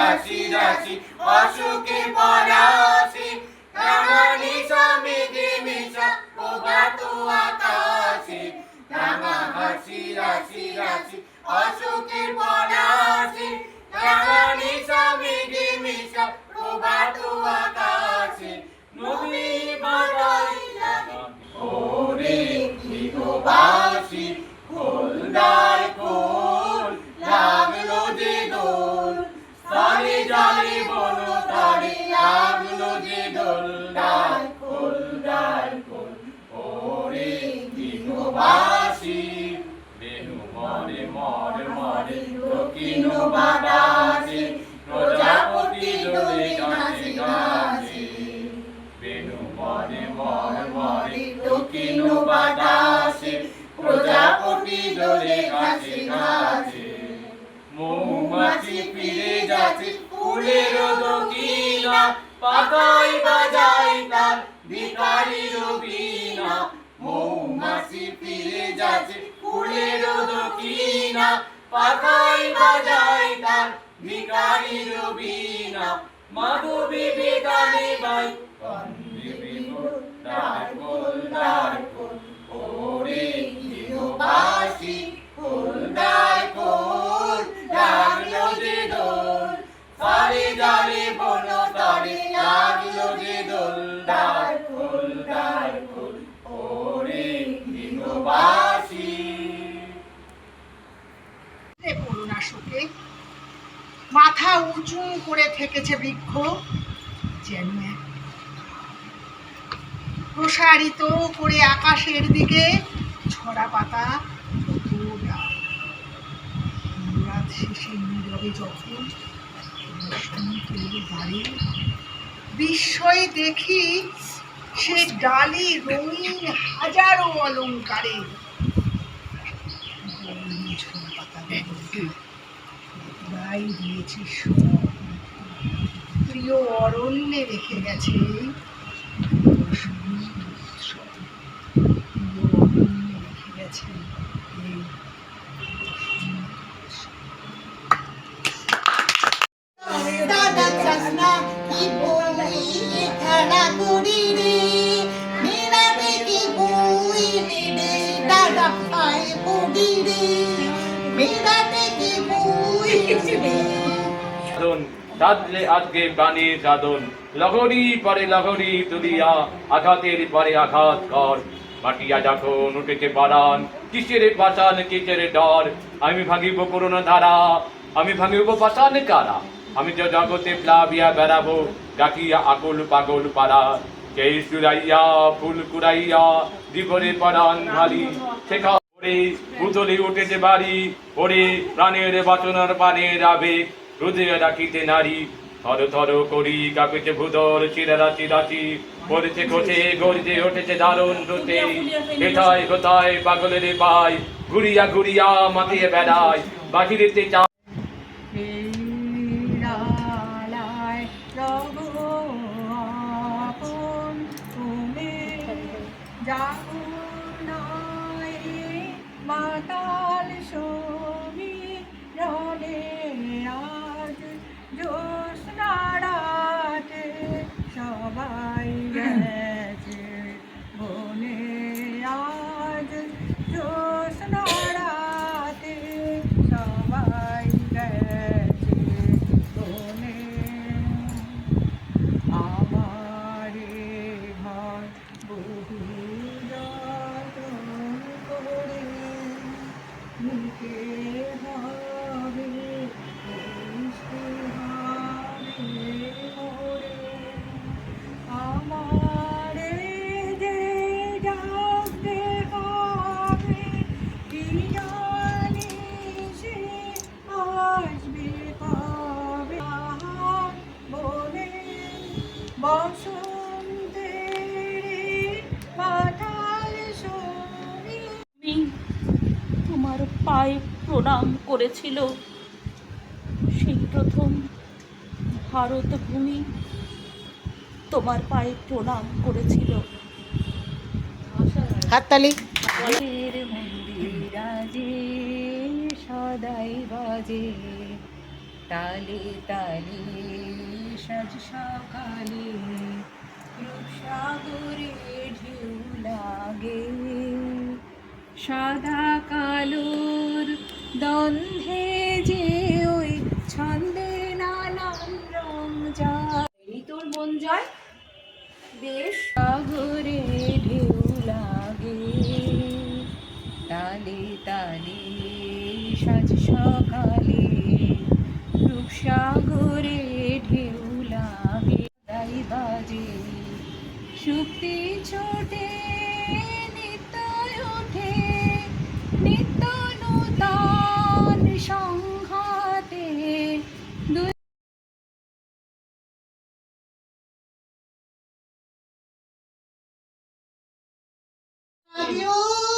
রাশি রাশি অসুখে পলাশি রাঙানি সমিতি মিশা প্রভাত আকাশে রাঙা হাসি রাশি রাশি অসুখে পলাশি রাঙানি সমিতি মিশা প্রভাত আকাশে নবী বাদাই ওরে গৃহবাসী খোলদার খোল লাগলো যে দোল তারে জালে বন তারে লাগলো যে দোল দ্বার খোল দ্বার খোল ওরে গৃহবাসী বেনু মরে মরে মরে দক্ষিণ বাতাসে প্রজাপতি দোলে গাছে গাছে বেনু মরে মরে মরে দক্ষিণ বাতাসে প্রজাপতি দোলে গাছে গাছে মৌমাছি ফিরে যাচ্ছে ফুলের দক্ষিণা পাতায় বাজায় তার ভিখারির বীণা মৌমাছি ফিরে যাচ্ছে ফুলের দক্ষিণা পাতায় বাজায় তার ভিখারির বীণা মাধবী বেগানে বাই কন্দে বিমুর দ্বার খোল দ্বার খোল ওরে গৃহবাসী খোল দ্বার খোল লাগলো যে দোল তারে জালে বন তারে লাগলো যে দোল দ্বার খোল দ্বার খোল ওরে গৃহবাসী। করুণা শোকে মাথা উঁচু করে থেকেছে বৃক্ষ যেন প্রসারিত করে আকাশের দিকে ছড়া পাতা রাত শেষে নীরবে যখন বাড়ি বিস্ময় দেখি সে ডালি রঙিন হাজারো অলঙ্কারে ঝোল পাতা গাই দিয়েছে সব প্রিয় অরণ্যে রেখে গেছে রেখে গেছে দাদা চাষনা কি বলি খেলা করি রে মেরা দেখি বই রে দাদা পায় পড়ি রে মেরা দেখি বই রে সাধলে আজকে প্রাণীর সাধন লহরি পরে লহরি তুলিয়া আঘাতের পরে আঘাত কর মাটিয়া যখন উঠেছে বারান কিসের পাশান কিসের ডর আমি ভাঙিব করোনা ধারা আমি ভাঙিব পাশান কারা আমি তো জগতে প্লাবিয়া বেড়াবো ডাকিয়া আকুল পাগল পাড়া সেই সুরাইয়া ফুল কুড়াইয়া দিবরে পরাণ ভারী শেখা ওরে পুতলে উঠেছে বাড়ি ওরে প্রাণের বাচনার পানের আবেগ হৃদয়ে ডাকিতে নারী থর থর করি কাঁপেছে ভূদর চিরারাচি রাচি পড়েছে কোঠে গর্জে উঠেছে দারুণ রুতে হেথায় কোথায় পাগলের পায় ঘুরিয়া ঘুরিয়া মাতিয়ে বেড়ায় বাহিরেতে চা মাতাল ছবি রলে আজ জ্যোৎস্নারাতে সবাই গেছে বনে আজ জ্যোৎস্নারাতে সবাই গেছে বনে আমারে ঘর বহু যতন করে নিতে হবে আমারে যে যাতে হবে কি জানি সে আসবে কবে বনে বসন্তের পাতাল শোনে তোমার পায়ে প্রণাম করেছিল সেই প্রথম ভারত ভূমি তোমার পায়ে প্রণাম করেছিল। হাততালি মন্দির সদাই বাজে তালে তালে সাজ সকালে রূপসাগরে ঢেউ লাগে সাদা কালোর দ্বন্দ্বে যে ওই ছন্দে নানান রং যায় এই তোর মন যায় বেশ সাগরে ঢেউ লাগে তালে তালে সাজ সকালে রূপসাগরে ঢেউ লাগে তাই বাজে শুক্তি ছোটে নিত্য ওঠে নিত্য নূতন সংঘাতে Adiós.